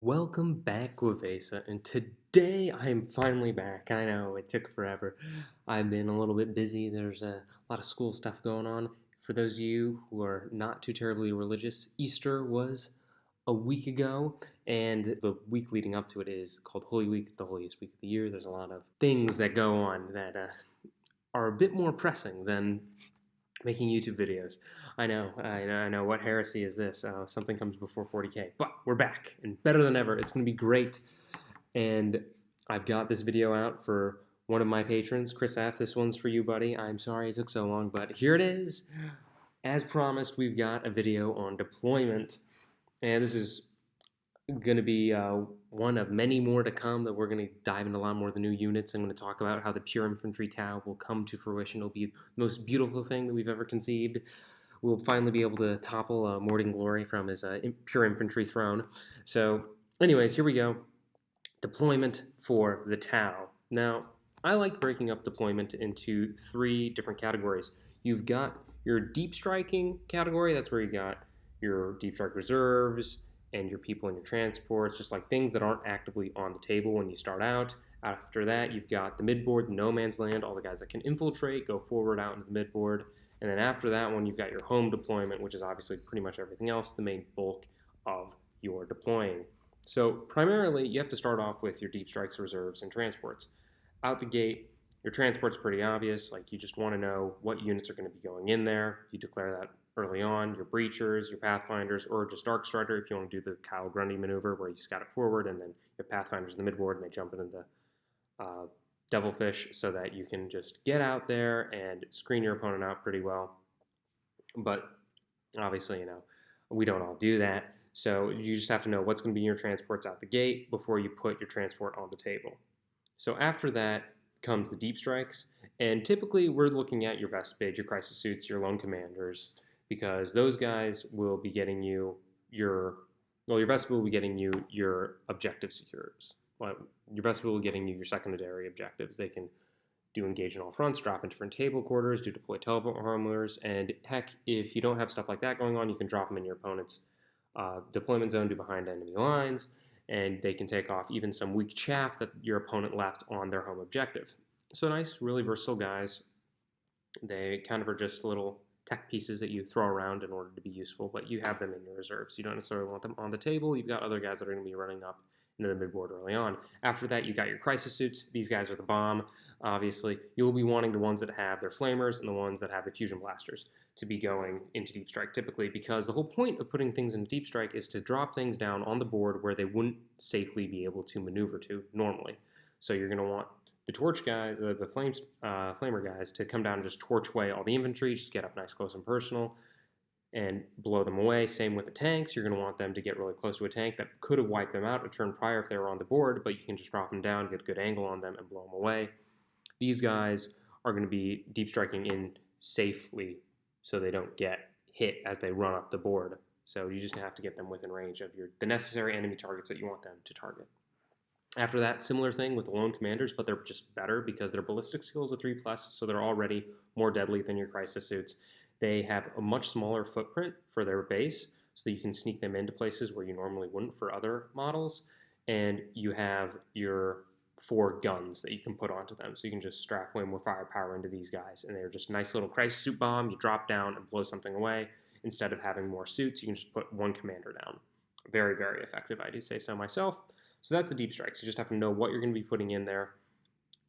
Welcome back, Wavesa, and today I am finally back. I know it took forever. I've been a little bit busy. There's a lot of school stuff going on. For those of you who are not too terribly religious, Easter was a week ago, and the week leading up to it is called Holy Week. It's the holiest week of the year. There's a lot of things that go on that are a bit more pressing than making YouTube videos. I know. What heresy is this? Something comes before 40K. But we're back, and better than ever. It's going to be great. And I've got this video out for one of my patrons, Chris F. This one's for you, buddy. I'm sorry it took so long, but here it is. As promised, we've got a video on deployment. And this is going to be one of many more to come that we're going to dive into a lot more of the new units. I'm going to talk about how the pure infantry Tau will come to fruition. It'll be the most beautiful thing that we've ever conceived. We'll finally be able to topple Morning Glory from his pure infantry throne. So, anyways, here we go. Deployment for the Tau. Now, I like breaking up deployment into three different categories. You've got your deep striking category. That's where you got your deep strike reserves and your people and your transports, just like things that aren't actively on the table when you start out. After that, you've got the midboard, the no man's land, all the guys that can infiltrate, go forward out into the midboard. And then after that one, you've got your home deployment, which is obviously pretty much everything else, the main bulk of your deploying. So primarily, you have to start off with your deep strikes, reserves, and transports. Out the gate, your transport's pretty obvious. Like, you just want to know what units are going to be going in there. You declare that early on. Your breachers, your pathfinders, or just Dark Strider if you want to do the Kyle Grundy maneuver where you scout it forward, and then your pathfinders in the midboard and they jump into the Devilfish so that you can just get out there and screen your opponent out pretty well. But obviously, we don't all do that. So you just have to know what's going to be in your transports out the gate before you put your transport on the table. So after that comes the deep strikes. And typically we're looking at your Vespid, your crisis suits, your lone commanders, because those guys will be getting you your Vespid will be getting you your objective secures. Well, your Vespid will be getting you your secondary objectives. They can do engage in all fronts, drop in different table quarters, do deploy teleport harmlers, and heck, if you don't have stuff like that going on, you can drop them in your opponent's deployment zone, do behind enemy lines, and they can take off even some weak chaff that your opponent left on their home objective. So nice, really versatile guys. They kind of are just little tech pieces that you throw around in order to be useful, but you have them in your reserves. You don't necessarily want them on the table. You've got other guys that are going to be running up into the midboard early on. After that, you got your crisis suits. These guys are the bomb. Obviously, you'll be wanting the ones that have their flamers and the ones that have the fusion blasters to be going into deep strike typically, because the whole point of putting things into deep strike is to drop things down on the board where they wouldn't safely be able to maneuver to normally. So you're going to want the torch guys, the flamer guys, to come down and just torch away all the infantry, just get up nice, close, and personal, and blow them away. Same with the tanks. You're going to want them to get really close to a tank that could have wiped them out a turn prior if they were on the board, but you can just drop them down, get a good angle on them, and blow them away. These guys are going to be deep striking in safely so they don't get hit as they run up the board. So you just have to get them within range of the necessary enemy targets that you want them to target. After that, similar thing with the lone commanders, but they're just better because their ballistic skill is a 3+, so they're already more deadly than your crisis suits. They have a much smaller footprint for their base, so that you can sneak them into places where you normally wouldn't for other models. And you have your 4 guns that you can put onto them, so you can just strap way more firepower into these guys. And they're just nice little crisis suit bomb. You drop down and blow something away. Instead of having more suits, you can just put 1 commander down. Very, very effective, I do say so myself. So that's the deep strikes. You just have to know what you're going to be putting in there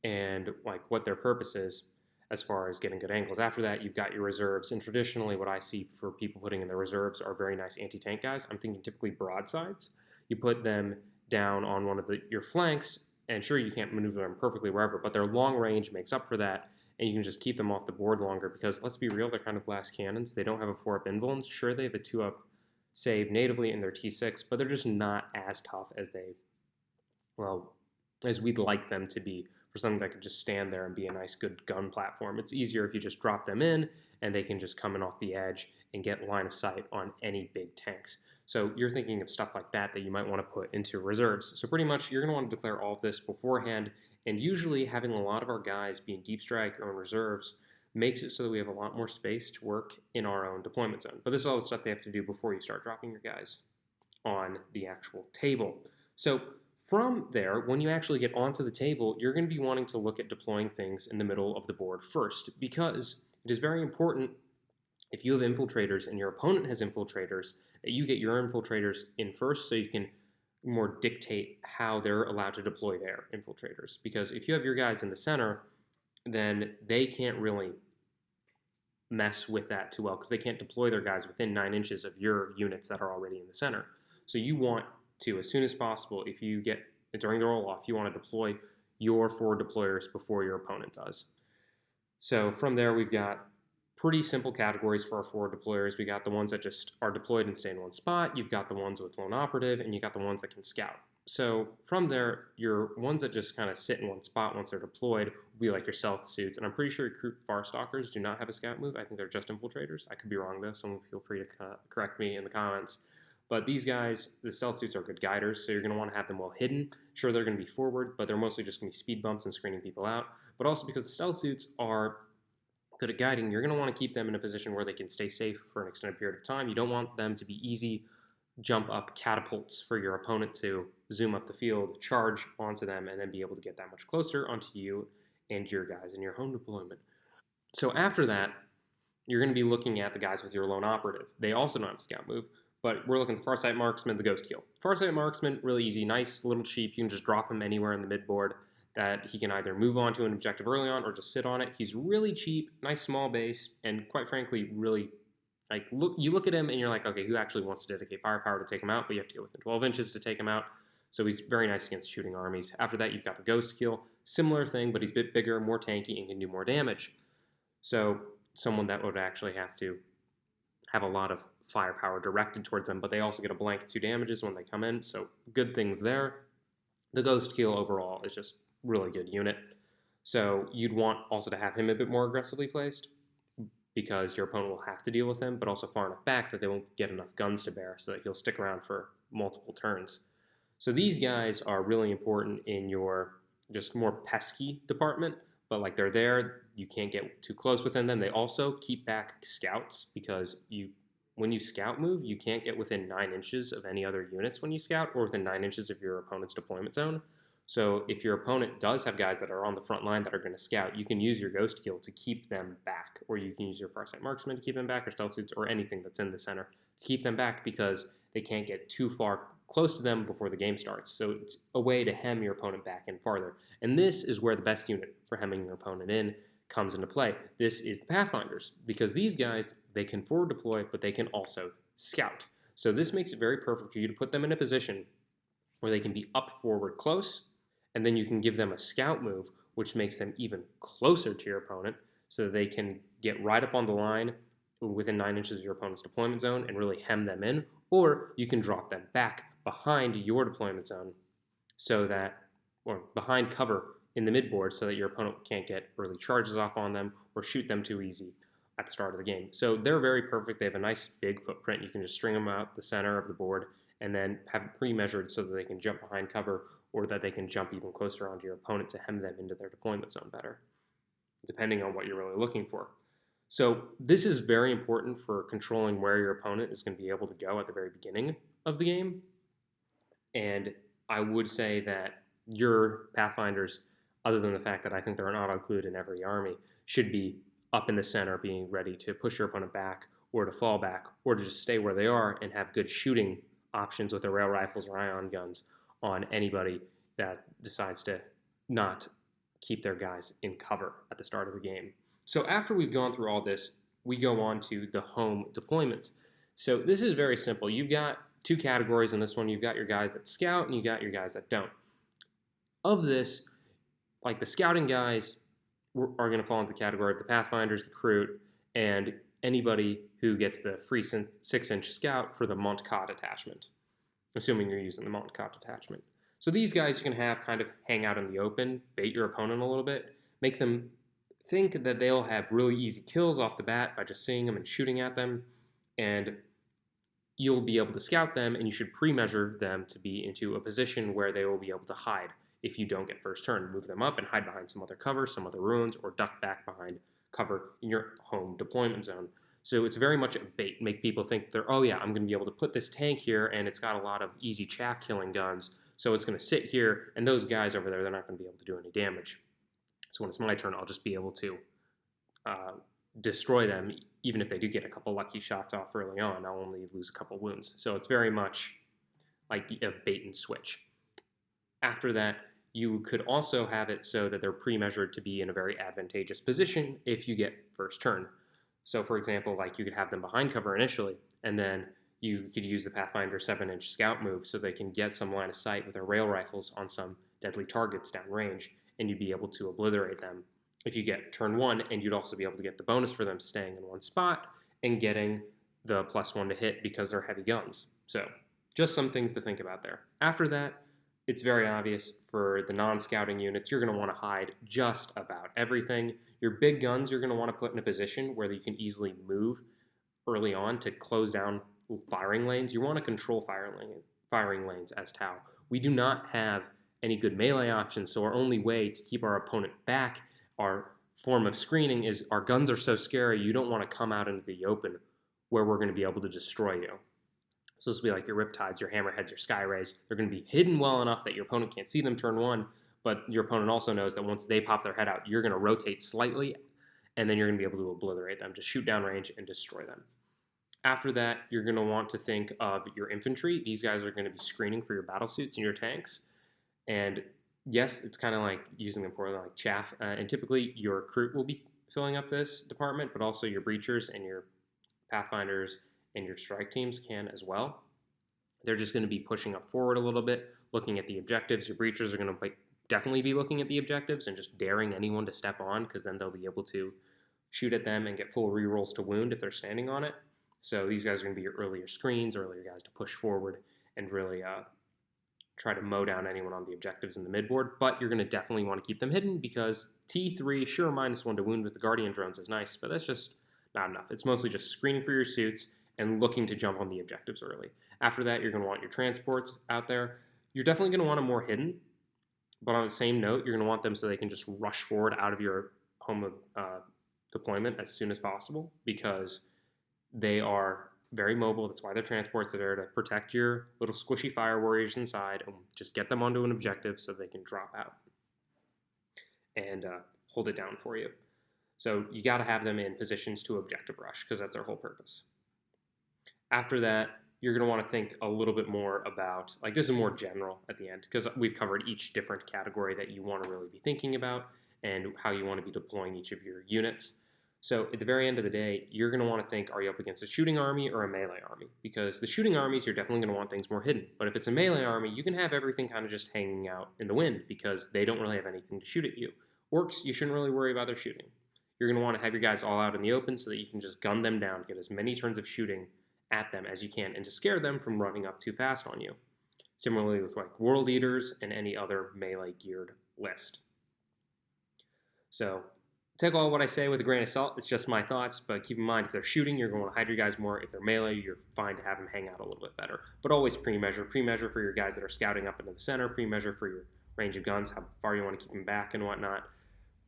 and like what their purpose is as far as getting good angles. After that, you've got your reserves. And traditionally, what I see for people putting in their reserves are very nice anti-tank guys. I'm thinking typically broadsides. You put them down on one of your flanks, and sure, you can't maneuver them perfectly wherever, but their long range makes up for that, and you can just keep them off the board longer because, let's be real, they're kind of glass cannons. They don't have a 4-up invuln. Sure, they have a 2-up save natively in their T6, but they're just not as tough as we'd like them to be for something that could just stand there and be a nice, good gun platform. It's easier if you just drop them in and they can just come in off the edge and get line of sight on any big tanks. So you're thinking of stuff like that you might want to put into reserves. So pretty much you're going to want to declare all of this beforehand, and usually having a lot of our guys be in deep strike or in reserves makes it so that we have a lot more space to work in our own deployment zone. But this is all the stuff they have to do before you start dropping your guys on the actual table. So from there, when you actually get onto the table, you're going to be wanting to look at deploying things in the middle of the board first, because it is very important if you have infiltrators and your opponent has infiltrators that you get your infiltrators in first so you can more dictate how they're allowed to deploy their infiltrators. Because if you have your guys in the center, then they can't really mess with that too well because they can't deploy their guys within 9 inches of your units that are already in the center. So you want to, as soon as possible, if you get during the roll off, you want to deploy your forward deployers before your opponent does. So from there, we've got pretty simple categories for our forward deployers. We got the ones that just are deployed and stay in one spot. You've got the ones with lone operative, and you got the ones that can scout. So from there, your ones that just kind of sit in one spot once they're deployed will be like your stealth suits. And I'm pretty sure recruit far stalkers do not have a scout move. I think they're just infiltrators. I could be wrong though. Someone feel free to correct me in the comments. But these guys, the stealth suits are good guiders, so you're going to want to have them well hidden. Sure, they're going to be forward, but they're mostly just going to be speed bumps and screening people out. But also because the stealth suits are good at guiding, you're going to want to keep them in a position where they can stay safe for an extended period of time. You don't want them to be easy jump up catapults for your opponent to zoom up the field, charge onto them, and then be able to get that much closer onto you and your guys in your home deployment. So after that, you're going to be looking at the guys with your lone operative. They also don't have a scout move, but we're looking at the Farsight Marksman, the Ghost Kill. Farsight Marksman, really easy, nice little cheap. You can just drop him anywhere in the midboard that he can either move on to an objective early on or just sit on it. He's really cheap, nice small base, and quite frankly, really you look at him and you're like, okay, who actually wants to dedicate firepower to take him out? But you have to go within 12 inches to take him out. So he's very nice against shooting armies. After that, you've got the Ghost Skill, similar thing, but he's a bit bigger, more tanky, and can do more damage. So someone that would actually have to have a lot of firepower directed towards them, but they also get a blank 2 damages when they come in. So good things there. The Ghost Kill overall is just really good unit. So you'd want also to have him a bit more aggressively placed because your opponent will have to deal with him, but also far enough back that they won't get enough guns to bear so that he'll stick around for multiple turns. So these guys are really important in your just more pesky department, but like they're there, you can't get too close within them. They also keep back scouts because when you scout move, you can't get within 9 inches of any other units when you scout or within 9 inches of your opponent's deployment zone. So if your opponent does have guys that are on the front line that are going to scout, you can use your Ghost Kill to keep them back, or you can use your Farsight Marksman to keep them back, or Stealth Suits, or anything that's in the center to keep them back because they can't get too far close to them before the game starts. So it's a way to hem your opponent back in farther. And this is where the best unit for hemming your opponent in comes into play. This is the Pathfinders, because these guys, they can forward deploy, but they can also scout. So this makes it very perfect for you to put them in a position where they can be up forward close, and then you can give them a scout move, which makes them even closer to your opponent so that they can get right up on the line within 9 inches of your opponent's deployment zone and really hem them in, or you can drop them back behind your deployment zone so that, or behind cover in the midboard so that your opponent can't get early charges off on them or shoot them too easy at the start of the game. So they're very perfect. They have a nice big footprint. You can just string them out the center of the board and then have it pre-measured so that they can jump behind cover or that they can jump even closer onto your opponent to hem them into their deployment zone better, depending on what you're really looking for. So this is very important for controlling where your opponent is going to be able to go at the very beginning of the game. And I would say that your Pathfinders, other than the fact that I think they're an auto-include in every army, should be up in the center being ready to push your opponent back or to fall back or to just stay where they are and have good shooting options with their rail rifles or ion guns on anybody that decides to not keep their guys in cover at the start of the game. So after we've gone through all this, we go on to the home deployment. So this is very simple. You've got 2 categories in this one. You've got your guys that scout and you got your guys that don't. Of this, like the scouting guys are going to fall into the category of the Pathfinders, the Recruit, and anybody who gets the free 6-inch scout for the Montcalm attachment, assuming you're using the Montcalm attachment. So these guys you can have kind of hang out in the open, bait your opponent a little bit, make them think that they'll have really easy kills off the bat by just seeing them and shooting at them, and you'll be able to scout them, and you should pre-measure them to be into a position where they will be able to hide if you don't get first turn. Move them up and hide behind some other cover, some other ruins, or duck back behind cover in your home deployment zone. So it's very much a bait. Make people think they're, oh yeah, I'm going to be able to put this tank here, and it's got a lot of easy chaff killing guns, So it's going to sit here, and those guys over there, they're not going to be able to do any damage. So when it's my turn, I'll just be able to destroy them. Even if they do get a couple lucky shots off early on, I'll only lose a couple wounds. So it's very much like a bait and switch. After that, you could also have it so that they're pre-measured to be in a very advantageous position if you get first turn. So for example, like you could have them behind cover initially, and then you could use the Pathfinder 7-inch scout move so they can get some line of sight with their rail rifles on some deadly targets downrange, and you'd be able to obliterate them if you get turn 1, and you'd also be able to get the bonus for them staying in one spot and getting the +1 to hit because they're heavy guns. So just some things to think about there. After that, it's very obvious for the non-scouting units, you're going to want to hide just about everything. Your big guns you're going to want to put in a position where you can easily move early on to close down firing lanes. You want to control firing lanes as Tau. We do not have any good melee options, so our only way to keep our opponent back, our form of screening, is our guns are so scary you don't want to come out into the open where we're going to be able to destroy you. So this will be like your Riptides, your Hammerheads, your Skyrays. They're going to be hidden well enough that your opponent can't see them turn 1, but your opponent also knows that once they pop their head out, you're going to rotate slightly, and then you're going to be able to obliterate them, just shoot down range and destroy them. After that, you're going to want to think of your infantry. These guys are going to be screening for your battlesuits and your tanks. And yes, it's kind of like using them for like chaff. And typically your recruit will be filling up this department, but also your breachers and your pathfinders and your strike teams can as well. They're just going to be pushing up forward a little bit, looking at the objectives. Your breachers are going to definitely be looking at the objectives and just daring anyone to step on, because then they'll be able to shoot at them and get full rerolls to wound if they're standing on it. So these guys are going to be your earlier screens, earlier guys to push forward and really try to mow down anyone on the objectives in the midboard. But you're going to definitely want to keep them hidden, because T3, sure, -1 to wound with the Guardian drones is nice, but that's just not enough. It's mostly just screening for your suits and looking to jump on the objectives early. After that, you're going to want your transports out there. You're definitely going to want them more hidden, but on the same note, you're going to want them so they can just rush forward out of your home of deployment as soon as possible, because they are very mobile. That's why they're transports. They're there to protect your little squishy fire warriors inside and just get them onto an objective so they can drop out and hold it down for you. So you got to have them in positions to objective rush, because that's our whole purpose. After that, you're going to want to think a little bit more about, like, this is more general at the end, because we've covered each different category that you want to really be thinking about and how you want to be deploying each of your units. So at the very end of the day, you're going to want to think, are you up against a shooting army or a melee army? Because the shooting armies, you're definitely going to want things more hidden. But if it's a melee army, you can have everything kind of just hanging out in the wind, because they don't really have anything to shoot at you. Orcs, you shouldn't really worry about their shooting. You're going to want to have your guys all out in the open so that you can just gun them down, get as many turns of shooting at them as you can, and to scare them from running up too fast on you. Similarly with like World Eaters and any other melee geared list. So take all what I say with a grain of salt. It's just my thoughts, but keep in mind, if they're shooting, you're going to hide your guys more. If they're melee, you're fine to have them hang out a little bit better. But always pre-measure. Pre-measure for your guys that are scouting up into the center. Pre-measure for your range of guns, how far you want to keep them back and whatnot.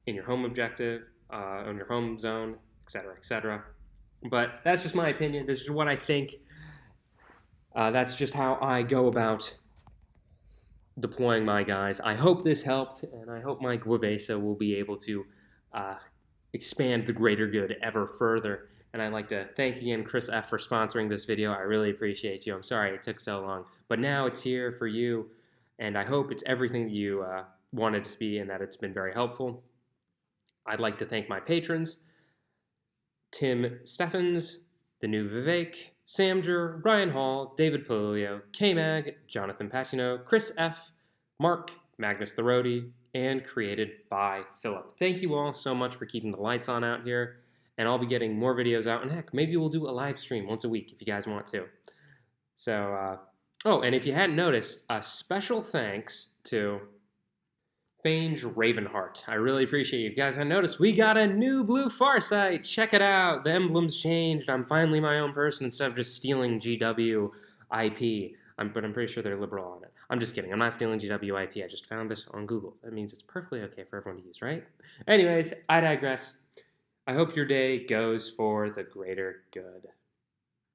In your home objective, on your home zone, etc., etc. But that's just my opinion. This is what I think. That's just how I go about deploying my guys. I hope this helped, and I hope my Guavesa will be able to expand the greater good ever further. And I'd like to thank again Chris F. for sponsoring this video. I really appreciate you. I'm sorry it took so long, but now it's here for you, and I hope it's everything that you wanted it to be, and that it's been very helpful. I'd like to thank my patrons: Tim Steffens, The New Vivek, Samger, Ryan Hall, David Polio, K-Mag, Jonathan Patino, Chris F., Mark, Magnus the Roadie, and created by Philip. Thank you all so much for keeping the lights on out here, and I'll be getting more videos out, and heck, maybe we'll do a live stream once a week if you guys want to. So, oh, and if you hadn't noticed, a special thanks to Fange Ravenheart. I really appreciate you. If you guys haven't noticed, we got a new blue Farsight. Check it out. The emblem's changed. I'm finally my own person instead of just stealing GW IP. But I'm pretty sure they're liberal on it. I'm just kidding. I'm not stealing GW IP. I just found this on Google. That means it's perfectly okay for everyone to use, right? Anyways, I digress. I hope your day goes for the greater good.